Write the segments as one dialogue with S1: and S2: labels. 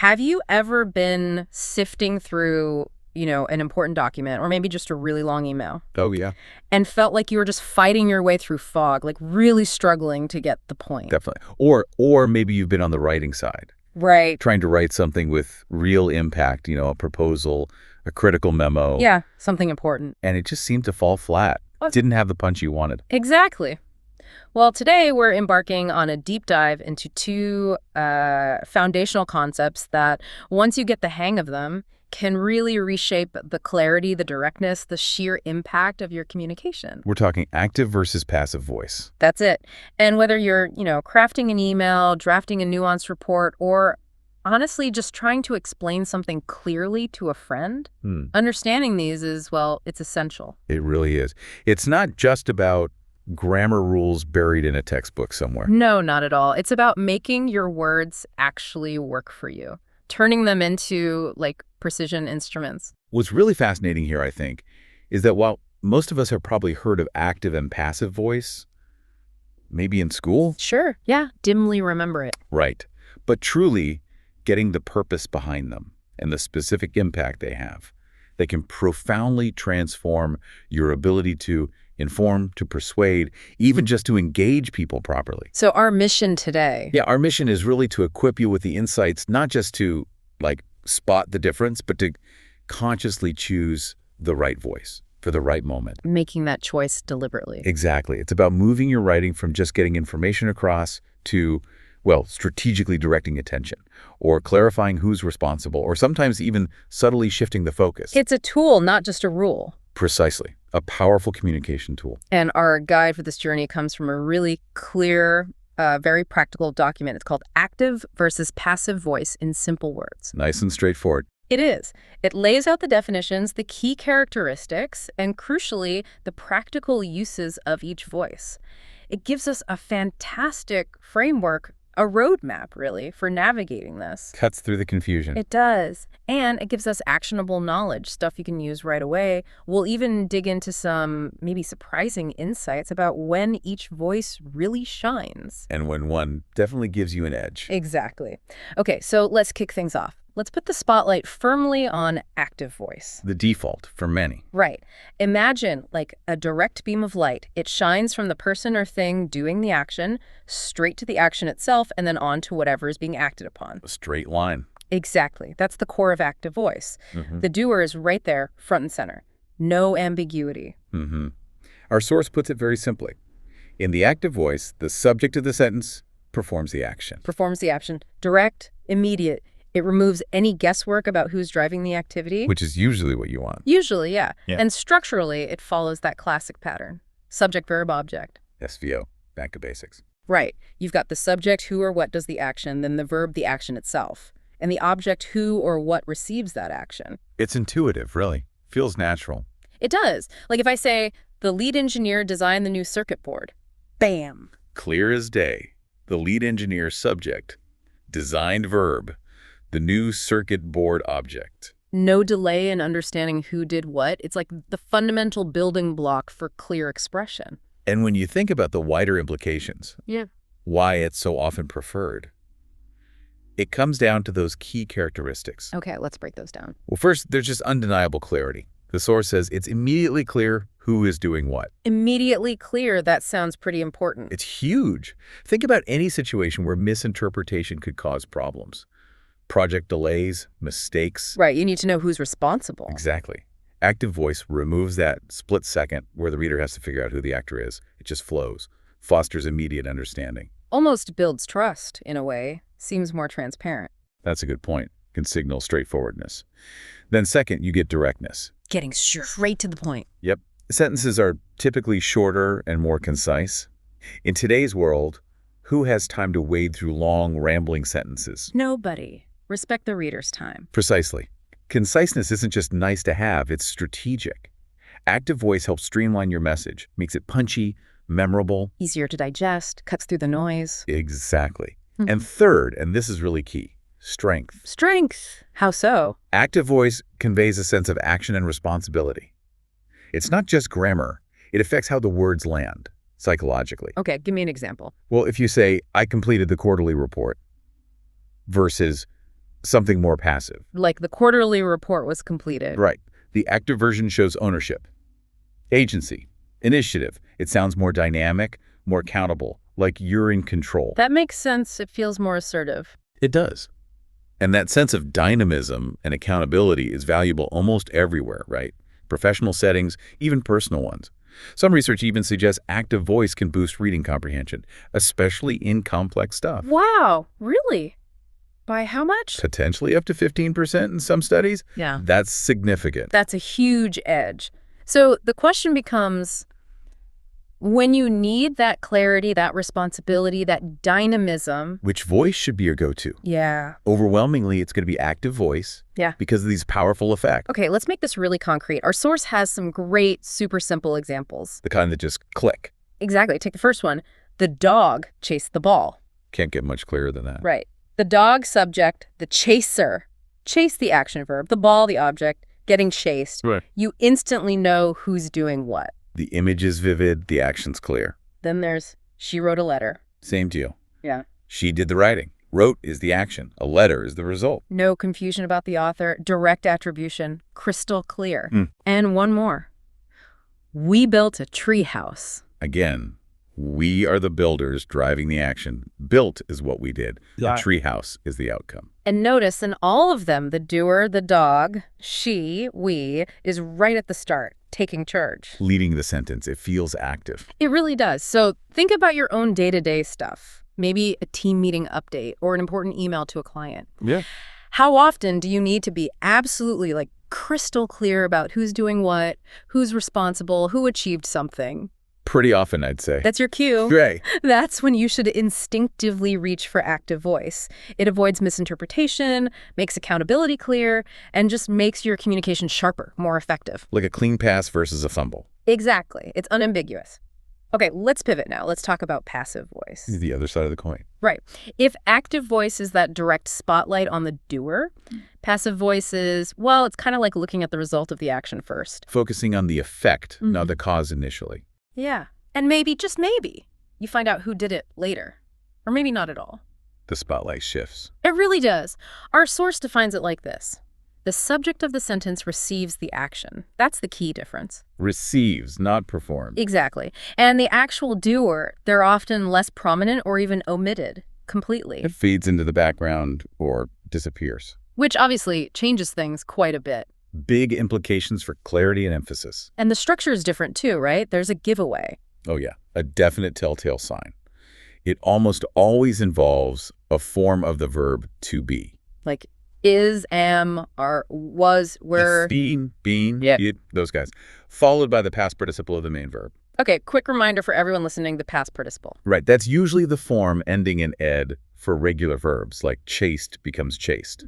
S1: Have you ever been sifting through, an important document or maybe just a really long email
S2: Oh, yeah,
S1: and felt like you were just fighting your way through fog, like really struggling to get the point?
S2: definitely. Or maybe you've been on the writing side,
S1: Right.
S2: trying to write something with real impact, a proposal, a critical memo,
S1: Yeah, something important.
S2: and it just seemed to fall flat.
S1: Well,
S2: Didn't have the punch you wanted.
S1: exactly. Well, today we're embarking on a deep dive into two foundational concepts that, once you get the hang of them, can really reshape the clarity, the directness, the sheer impact of your communication.
S2: We're talking active versus passive voice.
S1: That's it. And whether you're, crafting an email, drafting a nuanced report, or honestly just trying to explain something clearly to a friend, understanding these is, well, it's essential.
S2: It really is. It's not just about grammar rules buried in a textbook somewhere.
S1: No, not at all. It's about making your words actually work for you, turning them into, like, precision instruments.
S2: What's really fascinating here, I think, is that while most of us have probably heard of active and passive voice, maybe in school,
S1: Sure, yeah, dimly remember it.
S2: right, but truly getting the purpose behind them and the specific impact they can profoundly transform your ability to inform, to persuade, even just to engage people properly.
S1: So our mission today.
S2: Yeah, our mission is really to equip you with the insights, not just to, spot the difference, but to consciously choose the right voice for the right moment.
S1: Making that choice deliberately.
S2: Exactly. It's about moving your writing from just getting information across to, strategically directing attention or clarifying who's responsible or sometimes even subtly shifting the focus.
S1: It's a tool, not just a rule.
S2: Precisely. A powerful communication tool.
S1: And our guide for this journey comes from a really clear, very practical document. It's called Active versus Passive Voice in Simple Words.
S2: Nice and straightforward.
S1: It is. It lays out the definitions, the key characteristics, and crucially, the practical uses of each voice. It gives us a fantastic framework, a roadmap, really, for navigating this.
S2: Cuts through the confusion.
S1: It does. And it gives us actionable knowledge, stuff you can use right away. We'll even dig into some maybe surprising insights about when each voice really shines.
S2: And when one definitely gives you an edge.
S1: Exactly. Okay, so let's kick things off. Let's put the spotlight firmly on active voice.
S2: The default for many.
S1: Right. Imagine like a direct beam of light. It shines from the person or thing doing the action, straight to the action itself, and then on to whatever is being acted upon.
S2: A straight line.
S1: Exactly. That's the core of active voice. The doer is right there, front and center. No ambiguity.
S2: Our source puts it very simply. In the active voice, the subject of the sentence performs the action.
S1: Performs the action. Direct, immediate. It removes any guesswork about who's driving the activity.
S2: Which is usually what you want.
S1: Usually, yeah.
S2: Yeah.
S1: And structurally, it follows that classic pattern. Subject, verb, object.
S2: SVO. Back to basics.
S1: Right. You've got the subject, who or what does the action, then the verb, the action itself. And the object, who or what receives that action.
S2: It's intuitive, really. Feels natural.
S1: It does. Like if I say, the lead engineer designed the new circuit board. Bam.
S2: Clear as day. The lead engineer subject. Designed verb. The new circuit board object.
S1: No delay in understanding who did what. It's like the fundamental building block for clear expression.
S2: And when you think about the wider implications,
S1: Yeah.
S2: why it's so often preferred, it comes down to those key characteristics.
S1: Okay, let's break those down.
S2: Well, first, there's just undeniable clarity. The source says it's immediately clear who is doing what.
S1: Immediately clear, that sounds pretty important.
S2: It's huge. Think about any situation where misinterpretation could cause problems. Project delays, mistakes.
S1: Right, you need to know who's responsible.
S2: Exactly. Active voice removes that split second where the reader has to figure out who the actor is. It just flows, fosters immediate understanding.
S1: Almost builds trust, in a way. Seems more transparent.
S2: That's a good point. Can signal straightforwardness. Then second, you get directness.
S1: Getting straight to the point.
S2: Yep. Sentences are typically shorter and more concise. In today's world, who has time to wade through long, rambling sentences?
S1: Nobody. Respect the reader's time.
S2: Precisely. Conciseness isn't just nice to have, it's strategic. Active voice helps streamline your message, makes it punchy, memorable.
S1: Easier to digest, cuts through the noise.
S2: Exactly. And third, and this is really key, strength.
S1: Strength. How so?
S2: Active voice conveys a sense of action and responsibility. It's not just grammar. It affects how the words land, psychologically.
S1: Okay, give me an example.
S2: Well, if you say, I completed the quarterly report, versus, something more passive.
S1: Like the quarterly report was completed.
S2: Right. The active version shows ownership, agency, initiative. It sounds more dynamic, more accountable, like you're in control.
S1: That makes sense. It feels more assertive.
S2: It does. And that sense of dynamism and accountability is valuable almost everywhere, right? Professional settings, even personal ones. Some research even suggests active voice can boost reading comprehension, especially in complex stuff.
S1: Wow, really? By how much?
S2: Potentially up to 15% in some studies.
S1: Yeah.
S2: That's significant.
S1: That's a huge edge. So the question becomes, when you need that clarity, that responsibility, that dynamism.
S2: Which voice should be your go-to?
S1: Yeah.
S2: Overwhelmingly, it's going to be active voice.
S1: Yeah.
S2: Because of these powerful effects.
S1: Okay, let's make this really concrete. Our source has some great, super simple examples.
S2: The kind that just click.
S1: Exactly. Take the first one. The dog chased the ball.
S2: Can't get much clearer than that.
S1: Right. The dog subject, the chaser. Chase the action verb, the ball, the object, getting chased.
S2: Right.
S1: You instantly know who's doing what.
S2: The image is vivid, the action's clear.
S1: Then there's, she wrote a letter.
S2: Same deal.
S1: Yeah.
S2: She did the writing. Wrote is the action. A letter is the result.
S1: No confusion about the author. Direct attribution. Crystal clear. And one more. We built a tree house.
S2: Again, we are the builders driving the action. Built is what we did.
S3: Yeah.
S2: A treehouse is the outcome.
S1: And notice in all of them, the doer, the dog, she, we, is right at the start, taking charge.
S2: Leading the sentence. It feels active.
S1: It really does. So think about your own day-to-day stuff. Maybe a team meeting update or an important email to a client.
S2: Yeah.
S1: How often do you need to be absolutely crystal clear about who's doing what, who's responsible, who achieved something?
S2: Pretty often, I'd say.
S1: That's your cue.
S2: Right.
S1: That's when you should instinctively reach for active voice. It avoids misinterpretation, makes accountability clear, and just makes your communication sharper, more effective.
S2: Like a clean pass versus a fumble.
S1: Exactly. It's unambiguous. Okay, let's pivot now. Let's talk about passive voice.
S2: The other side of the coin.
S1: Right. If active voice is that direct spotlight on the doer, passive voice is, well, it's kind of like looking at the result of the action first.
S2: Focusing on the effect, not the cause initially.
S1: Yeah. And maybe, just maybe, you find out who did it later. Or maybe not at all.
S2: The spotlight shifts.
S1: It really does. Our source defines it like this. The subject of the sentence receives the action. That's the key difference.
S2: Receives, not performed.
S1: Exactly. And the actual doer, they're often less prominent or even omitted completely.
S2: It feeds into the background or disappears.
S1: Which obviously changes things quite a bit.
S2: Big implications for clarity and emphasis.
S1: And the structure is different too, right? There's a giveaway.
S2: Oh yeah, a definite telltale sign. It almost always involves a form of the verb to be.
S1: Like is, am, are, was, were.
S2: Been,
S1: Yeah.
S2: those guys. Followed by the past participle of the main verb.
S1: Okay, quick reminder for everyone listening, the past participle.
S2: Right, that's usually the form ending in ed for regular verbs, like chased becomes chased.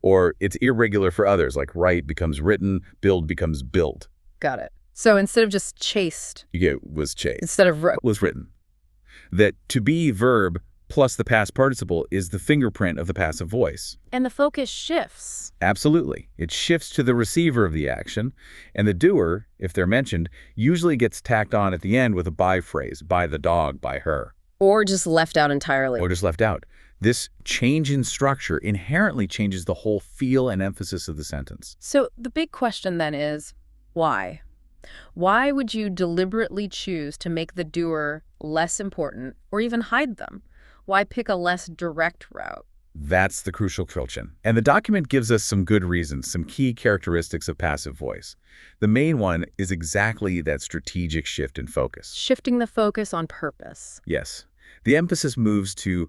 S2: Or it's irregular for others, like write becomes written, build becomes built.
S1: Got it. So instead of just chased,
S2: You get was chased.
S1: instead of wrote.
S2: Was written. That to be verb plus the past participle is the fingerprint of the passive voice.
S1: And the focus shifts.
S2: Absolutely. It shifts to the receiver of the action, and the doer, if they're mentioned, usually gets tacked on at the end with a by phrase, by the dog, by her.
S1: Or just left out entirely.
S2: Or just left out. This change in structure inherently changes the whole feel and emphasis of the sentence.
S1: So the big question then is, why? Why would you deliberately choose to make the doer less important or even hide them? Why pick a less direct route?
S2: That's the crucial question. And the document gives us some good reasons, some key characteristics of passive voice. The main one is exactly that strategic shift in focus.
S1: Shifting the focus on purpose.
S2: Yes. The emphasis moves to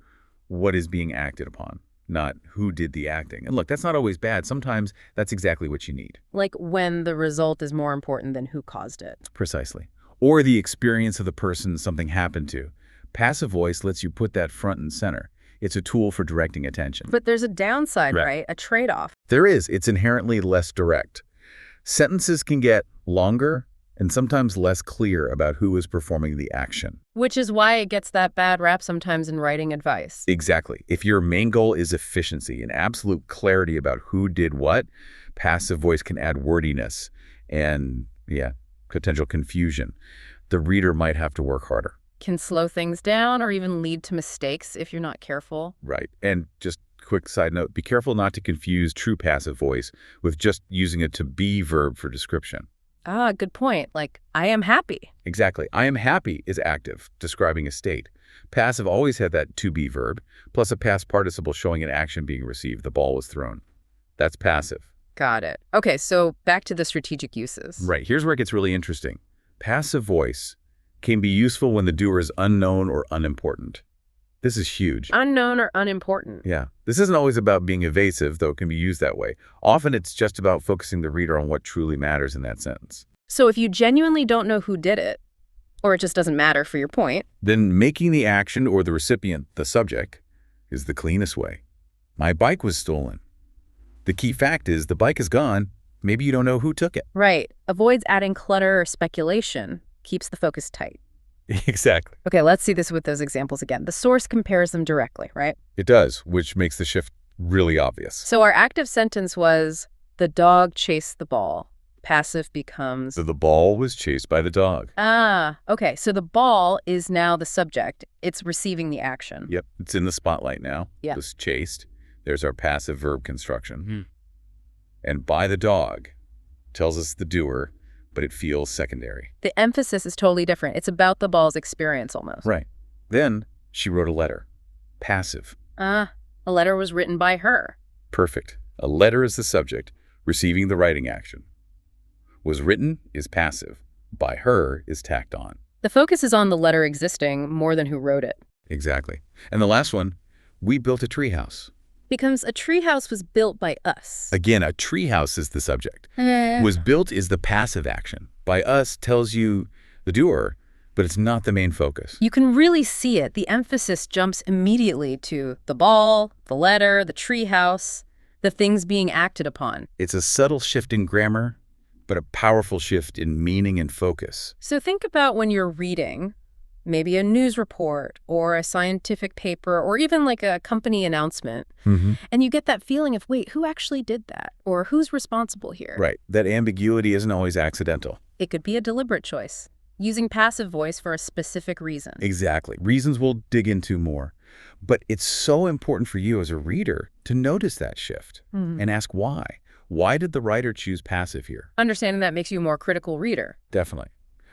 S2: what is being acted upon, not who did the acting. And look, that's not always bad. Sometimes that's exactly what you need.
S1: Like when the result is more important than who caused it.
S2: Precisely. Or the experience of the person something happened to. Passive voice lets you put that front and center. It's a tool for directing attention.
S1: But there's a downside,
S2: Right.
S1: right? A trade-off.
S2: There is. It's inherently less direct. Sentences can get longer and sometimes less clear about who is performing the action.
S1: Which is why it gets that bad rap sometimes in writing advice.
S2: Exactly. If your main goal is efficiency and absolute clarity about who did what, passive voice can add wordiness and, potential confusion. The reader might have to work harder.
S1: Can slow things down or even lead to mistakes if you're not careful.
S2: Right. And just quick side note, be careful not to confuse true passive voice with just using a to-be verb for description.
S1: Ah, good point. Like, I am happy.
S2: Exactly. I am happy is active, describing a state. Passive always had that to-be verb, plus a past participle showing an action being received. The ball was thrown. That's passive.
S1: Got it. Okay, so back to the strategic uses.
S2: Right. Here's where it gets really interesting. Passive voice can be useful when the doer is unknown or unimportant. This is huge.
S1: Unknown or unimportant.
S2: Yeah. This isn't always about being evasive, though it can be used that way. Often it's just about focusing the reader on what truly matters in that sentence.
S1: So if you genuinely don't know who did it, or it just doesn't matter for your point,
S2: Then making the action or the recipient the subject is the cleanest way. My bike was stolen. The key fact is the bike is gone. Maybe you don't know who took it.
S1: right, avoids adding clutter or speculation, keeps the focus tight.
S2: Exactly.
S1: Okay, let's see this with those examples again. The source compares them directly, right?
S2: It does, which makes the shift really obvious.
S1: So our active sentence was, the dog chased the ball. Passive becomes,
S2: So the ball was chased by the dog.
S1: ah, okay, so the ball is now the subject. It's receiving the action.
S2: Yep, it's in the spotlight now.
S1: Yeah.
S2: It was chased. There's our passive verb construction. And by the dog tells us the doer, but it feels secondary.
S1: The emphasis is totally different. It's about the ball's experience almost.
S2: Right. Then she wrote a letter. Passive.
S1: Ah, a letter was written by her.
S2: Perfect. A letter is the subject, receiving the writing action. Was written is passive. By her is tacked on.
S1: The focus is on the letter existing more than who wrote it.
S2: Exactly. And the last one, we built a treehouse.
S1: Becomes a treehouse was built by us.
S2: Again, a treehouse is the subject.
S1: Eh.
S2: Was built is the passive action. By us tells you the doer, but it's not the main focus.
S1: You can really see it. The emphasis jumps immediately to the ball, the letter, the treehouse, the things being acted upon.
S2: It's a subtle shift in grammar, but a powerful shift in meaning and focus.
S1: So think about when you're reading, maybe a news report or a scientific paper or even like a company announcement, and you get that feeling of, wait, who actually did that? Or who's responsible here?
S2: Right. That ambiguity isn't always accidental.
S1: It could be a deliberate choice, using passive voice for a specific reason.
S2: Exactly. Reasons we'll dig into more. But it's so important for you as a reader to notice that shift and ask why. Why did the writer choose passive here?
S1: Understanding that makes you a more critical reader.
S2: Definitely.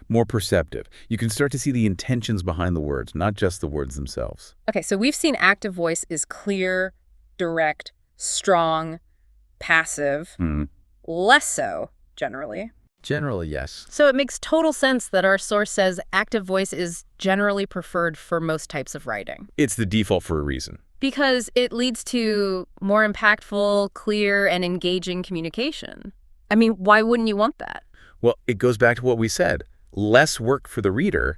S2: More perceptive. You can start to see the intentions behind the words, not just the words themselves.
S1: Okay, so we've seen active voice is clear, direct, strong, passive, less so, generally.
S2: Generally, yes.
S1: So it makes total sense that our source says active voice is generally preferred for most types of writing.
S2: It's the default for a reason.
S1: Because it leads to more impactful, clear, and engaging communication. I mean, why wouldn't you want that?
S2: Well, it goes back to what we said. Less work for the reader,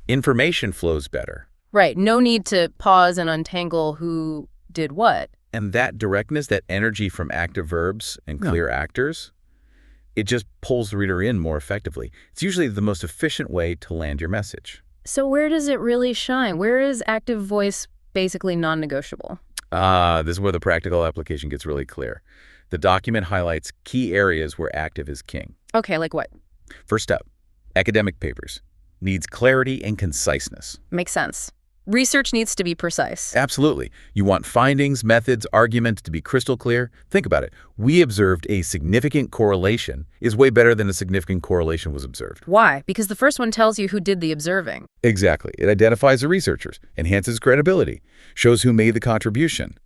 S2: information flows better.
S1: Right, no need to pause and untangle who did what.
S2: And that directness, that energy from active verbs and clear actors, it just pulls the reader in more effectively. It's usually the most efficient way to land your message.
S1: So where does it really shine? Where is active voice basically non-negotiable?
S2: This is where the practical application gets really clear. The document highlights key areas where active is king.
S1: Okay, like what?
S2: First up, academic papers. Needs clarity and conciseness.
S1: Makes sense. Research needs to be precise.
S2: Absolutely. You want findings, methods, arguments to be crystal clear. Think about it. We observed a significant correlation is way better than a significant correlation was observed.
S1: Why? Because the first one tells you who did the observing.
S2: Exactly. It identifies the researchers, enhances credibility, shows who made the contribution.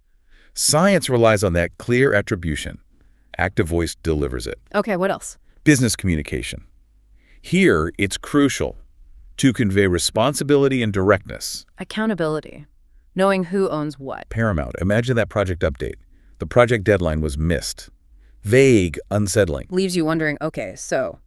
S2: Science relies on that clear attribution. Active voice delivers it.
S1: Okay, what else?
S2: Business communication. Here, it's crucial to convey responsibility and directness.
S1: Accountability. Knowing who owns what.
S2: Paramount. Imagine that project update. The project deadline was missed. Vague, unsettling.
S1: Leaves you wondering, okay, so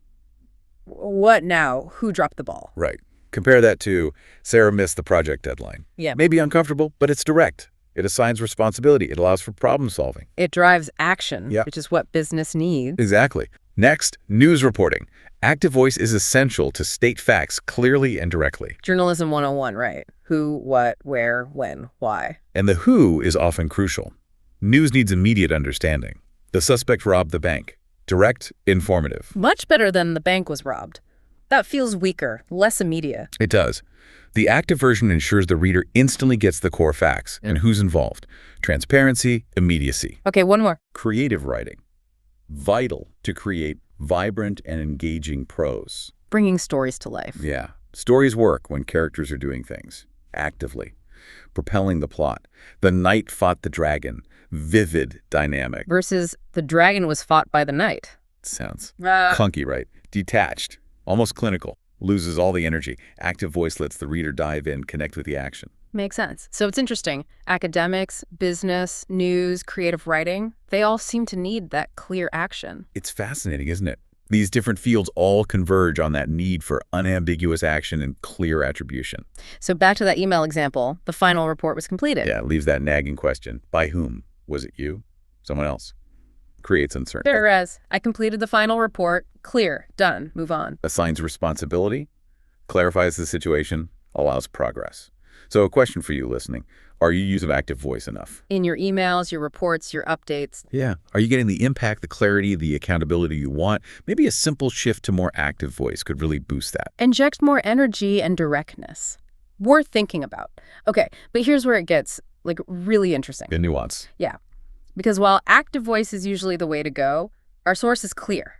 S1: what now? Who dropped the ball?
S2: Right. Compare that to Sarah missed the project deadline.
S1: Yeah.
S2: Maybe uncomfortable, but it's direct. It assigns responsibility. It allows for problem solving.
S1: It drives action,
S2: Yeah.
S1: which is what business needs.
S2: Exactly. Next, news reporting. Active voice is essential to state facts clearly and directly.
S1: Journalism 101, right? Who, what, where, when, why.
S2: And the who is often crucial. News needs immediate understanding. The suspect robbed the bank. Direct, informative.
S1: Much better than the bank was robbed. That feels weaker, less immediate.
S2: It does. The active version ensures the reader instantly gets the core facts and who's involved. Transparency, immediacy.
S1: Okay, one more.
S2: Creative writing. Vital to create vibrant and engaging prose.
S1: Bringing stories to life.
S2: Yeah. Stories work when characters are doing things actively, propelling the plot. The knight fought the dragon. Vivid dynamic.
S1: Versus the dragon was fought by the knight.
S2: Sounds clunky, right? Detached, almost clinical, loses all the energy. Active voice lets the reader dive in, connect with the action.
S1: Makes sense. So it's interesting. Academics, business, news, creative writing, they all seem to need that clear action.
S2: It's fascinating, isn't it? These different fields all converge on that need for unambiguous action and clear attribution.
S1: So back to that email example, the final report was completed.
S2: Yeah, leaves that nagging question. By whom? Was it you? Someone else? Creates uncertainty.
S1: Whereas, I completed the final report, clear, done, move on.
S2: Assigns responsibility, clarifies the situation, allows progress. So a question for you listening. Are you using active voice enough?
S1: In your emails, your reports, your updates.
S2: Yeah. Are you getting the impact, the clarity, the accountability you want? Maybe a simple shift to more active voice could really boost that.
S1: Inject more energy and directness. Worth thinking about. Okay, but here's where it gets, really interesting.
S2: The nuance.
S1: Yeah. Because while active voice is usually the way to go, our source is clear.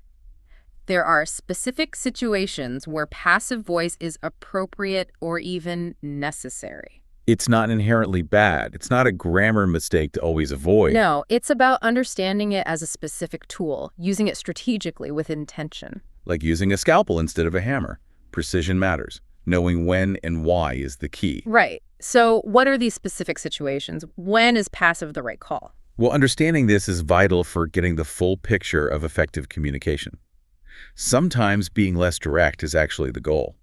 S1: There are specific situations where passive voice is appropriate or even necessary.
S2: It's not inherently bad. It's not a grammar mistake to always avoid.
S1: No, it's about understanding it as a specific tool, using it strategically with intention.
S2: Like using a scalpel instead of a hammer. Precision matters. Knowing when and why is the key.
S1: Right. So what are these specific situations? When is passive the right call?
S2: Well, understanding this is vital for getting the full picture of effective communication. Sometimes being less direct is actually the goal.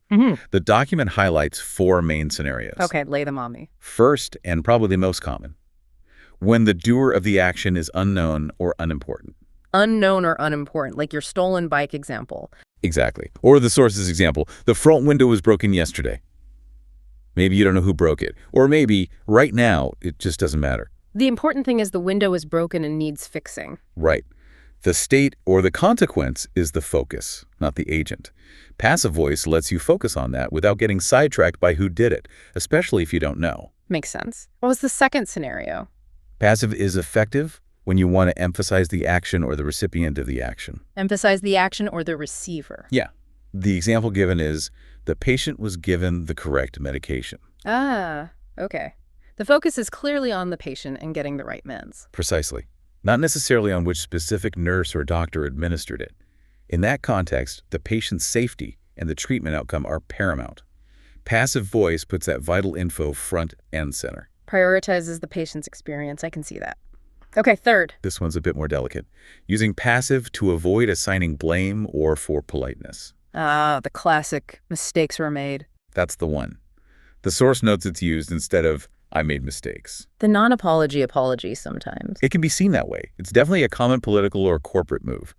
S2: The document highlights 4 main scenarios.
S1: Okay, lay them on me.
S2: First, and probably the most common, when the doer of the action is unknown or unimportant.
S1: Unknown or unimportant, like your stolen bike example.
S2: Exactly. Or the source's example, the front window was broken yesterday. Maybe you don't know who broke it. Or maybe, right now, it just doesn't matter.
S1: The important thing is the window is broken and needs fixing.
S2: Right. The state or the consequence is the focus, not the agent. Passive voice lets you focus on that without getting sidetracked by who did it, especially if you don't know.
S1: Makes sense. What was the second scenario?
S2: Passive is effective when you want to emphasize the action or the recipient of the action.
S1: Emphasize the action or the receiver.
S2: Yeah. The example given is the patient was given the correct medication.
S1: Ah, okay. The focus is clearly on the patient and getting the right meds.
S2: Precisely. Not necessarily on which specific nurse or doctor administered it. In that context, the patient's safety and the treatment outcome are paramount. Passive voice puts that vital info front and center.
S1: Prioritizes the patient's experience. I can see that. Okay, third.
S2: This one's a bit more delicate. Using passive to avoid assigning blame or for politeness.
S1: Ah, the classic mistakes were made.
S2: That's the one. The source notes it's used instead of, I made mistakes.
S1: The non-apology apology sometimes.
S2: It can be seen that way. It's definitely a common political or corporate move.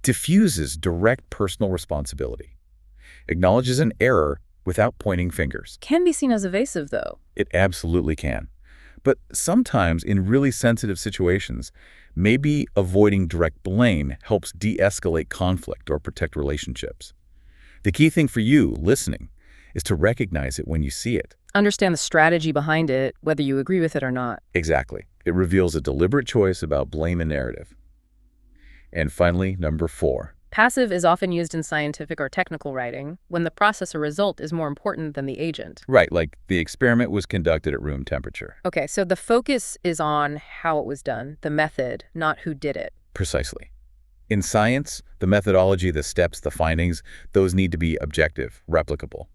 S2: Diffuses direct personal responsibility. Acknowledges an error without pointing fingers.
S1: Can be seen as evasive, though.
S2: It absolutely can. But sometimes in really sensitive situations, maybe avoiding direct blame helps de-escalate conflict or protect relationships. The key thing for you, listening, is to recognize it when you see it.
S1: Understand the strategy behind it, whether you agree with it or not.
S2: Exactly. It reveals a deliberate choice about blame and narrative. And finally, number 4.
S1: Passive is often used in scientific or technical writing when the process or result is more important than the agent.
S2: Right, like the experiment was conducted at room temperature.
S1: Okay, so the focus is on how it was done, the method, not who did it.
S2: Precisely. In science, the methodology, the steps, the findings, those need to be objective, replicable.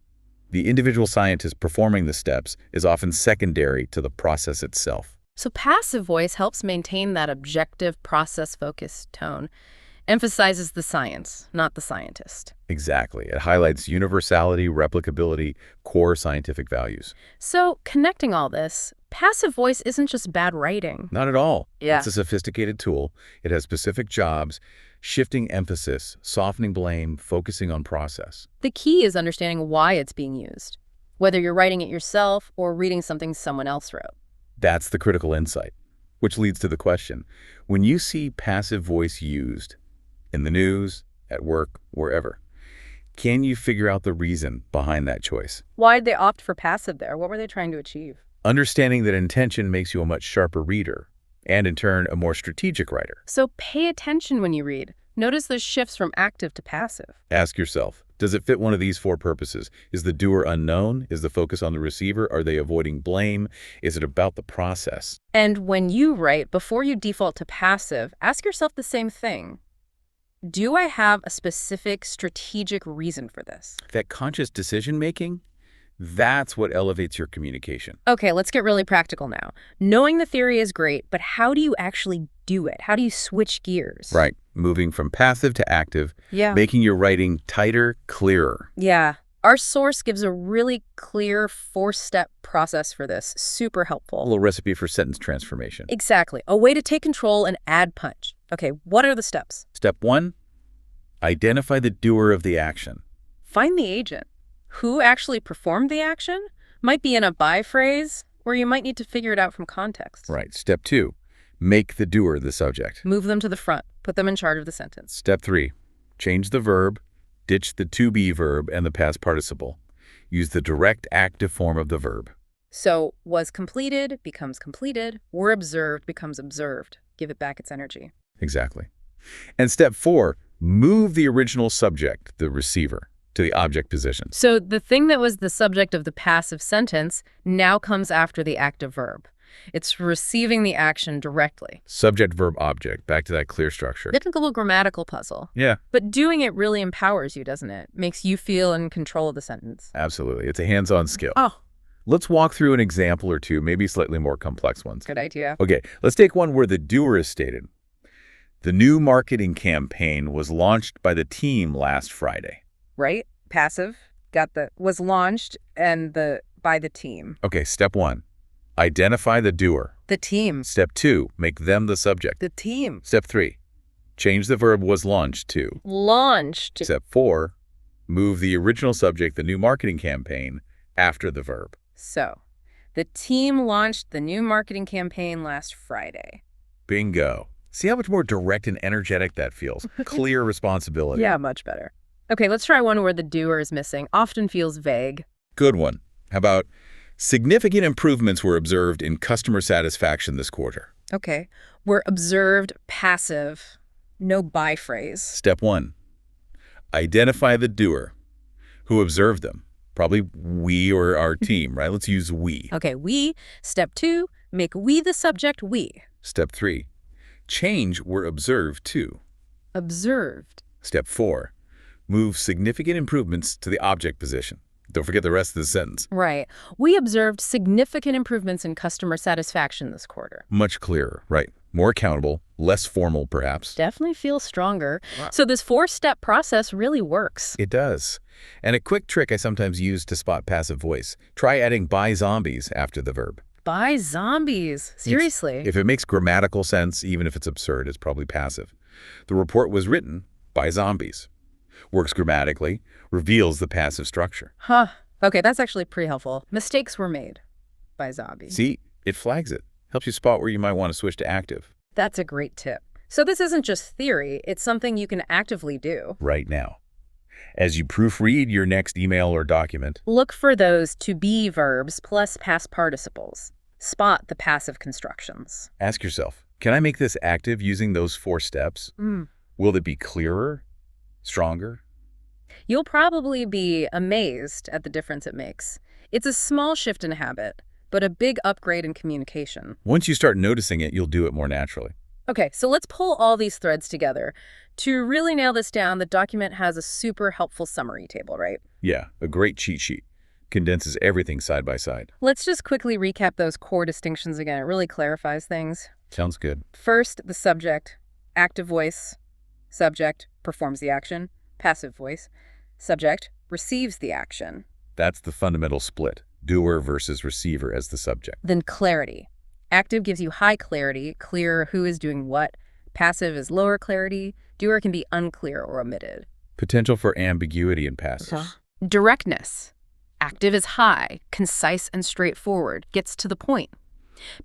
S2: The individual scientist performing the steps is often secondary to the process itself.
S1: So passive voice helps maintain that objective, process-focused tone. Emphasizes the science, not the scientist.
S2: Exactly. It highlights universality, replicability, core scientific values.
S1: So connecting all this, passive voice isn't just bad writing.
S2: Not at all.
S1: Yeah.
S2: It's a sophisticated tool. It has specific jobs, shifting emphasis, softening blame, focusing on process.
S1: The key is understanding why it's being used, whether you're writing it yourself or reading something someone else wrote.
S2: That's the critical insight, which leads to the question. When you see passive voice used, in the news, at work, wherever, Can you figure out the reason behind that choice?
S1: Why'd they opt for passive there? What were they trying to achieve?
S2: Understanding that intention makes you a much sharper reader, and in turn, a more strategic writer.
S1: So pay attention when you read. Notice the shifts from active to passive.
S2: Ask yourself, does it fit one of these four purposes? Is the doer unknown? Is the focus on the receiver? Are they avoiding blame? Is it about the process?
S1: And when you write, before you default to passive, ask yourself the same thing. Do I have a specific strategic reason for this?
S2: That conscious decision-making, that's what elevates your communication.
S1: Okay, let's get really practical now. Knowing the theory is great, but how do you actually do it? How do you switch gears?
S2: Right. Moving from passive to active,
S1: Yeah.
S2: making your writing tighter, clearer.
S1: Yeah. Our source gives a really clear 4-step process for this. Super
S2: A
S1: helpful.
S2: little recipe for sentence transformation.
S1: Exactly. A way to take control and add punch. Okay, what are the steps?
S2: Step 1, identify the doer of the action.
S1: Find the agent. Who actually performed the action? Might be in a by phrase, or you might need to figure it out from context.
S2: Right. Step 2, make the doer the subject.
S1: Move them to the front. Put them in charge of the sentence.
S2: Step 3, change the verb, ditch the to be verb and the past participle. Use the direct active form of the verb.
S1: So, was completed becomes completed. Were observed becomes observed. Give it back its energy.
S2: Exactly. And step 4, move the original subject, the receiver, to the object position.
S1: So the thing that was the subject of the passive sentence now comes after the active verb. It's receiving the action directly.
S2: Subject, verb, object. Back to that clear structure.
S1: Difficult grammatical puzzle.
S2: Yeah,
S1: But doing it really empowers you, doesn't it? Makes you feel in control of the sentence.
S2: absolutely. It's a hands-on skill.
S1: Oh,
S2: Let's walk through an example or two, maybe slightly more complex ones.
S1: good idea.
S2: Okay, let's take one where the doer is stated. The new marketing campaign was launched by the team last Friday.
S1: Right? Passive. Got the was launched and the by the team.
S2: Okay, step 1, identify the doer.
S1: The team.
S2: Step 2, make them the subject.
S1: The team.
S2: Step 3, change the verb was launched to.
S1: Launched.
S2: Step 4, move the original subject, the new marketing campaign, after the verb.
S1: So, the team launched the new marketing campaign last Friday.
S2: Bingo. See how much more direct and energetic that feels? Clear responsibility.
S1: Yeah, much better. Okay, let's try one where the doer is missing. Often feels vague.
S2: Good one. How about significant improvements were observed in customer satisfaction this quarter?
S1: Okay, we're observed passive, no by phrase.
S2: Step 1, identify the doer. Who observed them? Probably we or our team, right? Let's use we.
S1: Okay, we. Step 2, make we the subject we.
S2: Step 3, change were observed to.
S1: Observed.
S2: Step 4, move significant improvements to the object position. Don't forget the rest of the sentence.
S1: Right. We observed significant improvements in customer satisfaction this quarter.
S2: Much clearer, right? More accountable, less formal perhaps.
S1: Definitely feels stronger.
S2: Wow.
S1: So this 4-step process really works.
S2: It does. And a quick trick I sometimes use to spot passive voice. Try adding by zombies after the verb.
S1: By zombies. Seriously.
S2: If it makes grammatical sense, even if it's absurd, it's probably passive. The report was written by zombies. Works grammatically, reveals the passive structure.
S1: Huh. Okay, that's actually pretty helpful. Mistakes were made by zombies.
S2: See, it flags it. Helps you spot where you might want to switch to active.
S1: That's a great tip. So this isn't just theory, it's something you can actively do.
S2: Right now. As you proofread your next email or document,
S1: Look for those to be verbs plus past participles. Spot the passive constructions.
S2: ask yourself, can I make this active using those 4 steps? Will it be clearer? Stronger?
S1: You'll probably be amazed at the difference it makes. It's a small shift in habit, but a big upgrade in communication.
S2: Once you start noticing it, you'll do it more naturally.
S1: Okay, so let's pull all these threads together. To really nail this down, the document has a super helpful summary table, right?
S2: Yeah, a great cheat sheet. Condenses everything side by side.
S1: Let's just quickly recap those core distinctions again. It really clarifies things.
S2: Sounds good.
S1: First, the subject, active voice. Subject performs the action. Passive voice. Subject receives the action.
S2: That's the fundamental split. Doer versus receiver as the subject.
S1: Then clarity. Active gives you high clarity, clear who is doing what. Passive is lower clarity. Doer can be unclear or omitted.
S2: Potential for ambiguity in passive.
S1: Directness. Active is high, concise and straightforward, gets to the point.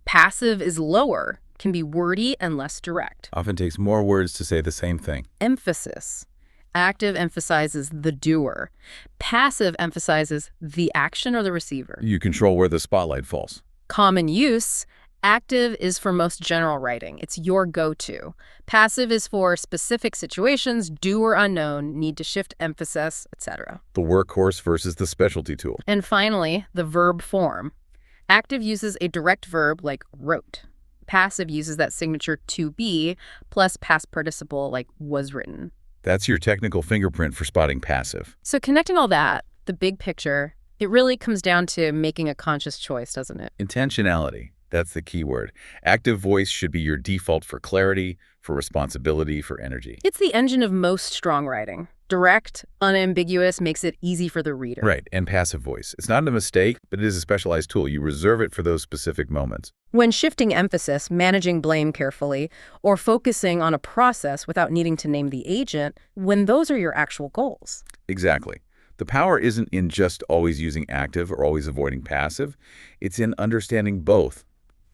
S1: Passive is lower, can be wordy and less direct.
S2: Often takes more words to say the same thing.
S1: Emphasis. Active emphasizes the doer. Passive emphasizes the action or the receiver.
S2: You control where the spotlight falls.
S1: Common use, active is for most general writing. It's your go-to. Passive is for specific situations, do or unknown, need to shift emphasis, etc.
S2: The workhorse versus the specialty tool.
S1: And finally, the verb form. Active uses a direct verb like wrote. Passive uses that signature to be plus past participle like was written.
S2: That's your technical fingerprint for spotting passive.
S1: So connecting all that, the big picture, it really comes down to making a conscious choice, doesn't it?
S2: Intentionality. That's the key word. Active voice should be your default for clarity, for responsibility, for energy.
S1: It's the engine of most strong writing. Direct, unambiguous, makes it easy for the reader.
S2: Right, and passive voice. It's not a mistake, but it is a specialized tool. You reserve it for those specific moments.
S1: When shifting emphasis, managing blame carefully, or focusing on a process without needing to name the agent, when those are your actual goals.
S2: Exactly. The power isn't in just always using active or always avoiding passive. It's in understanding both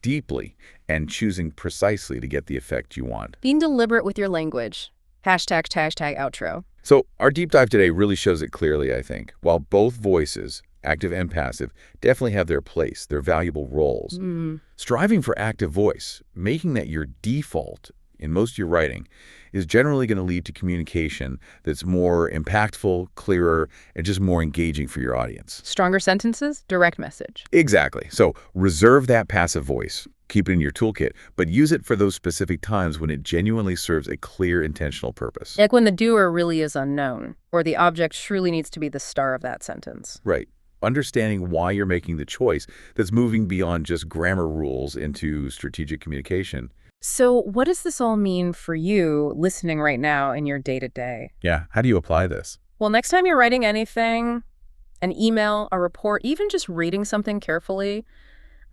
S2: deeply and choosing precisely to get the effect you want.
S1: Being deliberate with your language. Hashtag outro.
S2: So our deep dive today really shows it clearly, I think. While both voices, active and passive, definitely have their place, their valuable roles. Striving for active voice, making that your default in most of your writing, is generally going to lead to communication that's more impactful, clearer, and just more engaging for your audience.
S1: Stronger sentences, direct message.
S2: Exactly. So reserve that passive voice. Keep it in your toolkit, but use it for those specific times when it genuinely serves a clear, intentional purpose.
S1: Like when the doer really is unknown, or the object truly needs to be the star of that sentence.
S2: Right. Understanding why you're making the choice that's moving beyond just grammar rules into strategic communication.
S1: So what does this all mean for you listening right now in your day-to-day?
S2: Yeah, how do you apply this?
S1: Well, next time you're writing anything, an email, a report, even just reading something carefully,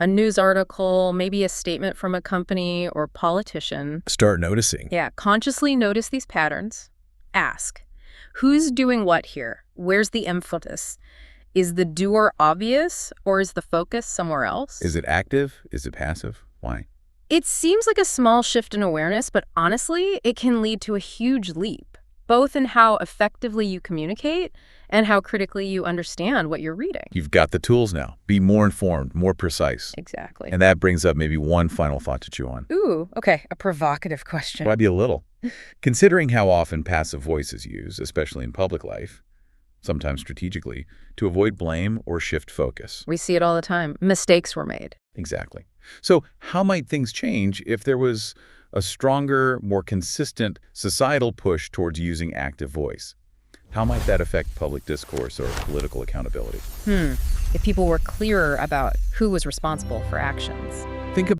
S1: a news article, maybe a statement from a company or politician.
S2: Start noticing.
S1: Yeah, consciously notice these patterns. Ask, who's doing what here? Where's the emphasis? Is the doer obvious or is the focus somewhere else?
S2: Is it active? Is it passive? Why?
S1: It seems like a small shift in awareness, but honestly, it can lead to a huge leap, both in how effectively you communicate and how critically you understand what you're reading.
S2: You've got the tools now. Be more informed, more precise.
S1: Exactly.
S2: And that brings up maybe one final thought to chew on.
S1: Ooh, okay, a provocative question.
S2: Might be a little. Considering how often passive voice is used, especially in public life, sometimes strategically, to avoid blame or shift focus.
S1: We see it all the time. Mistakes were made.
S2: Exactly. So how might things change if there was a stronger, more consistent societal push towards using active voice? How might that affect public discourse or political accountability?
S1: If people were clearer about who was responsible for actions.
S2: Think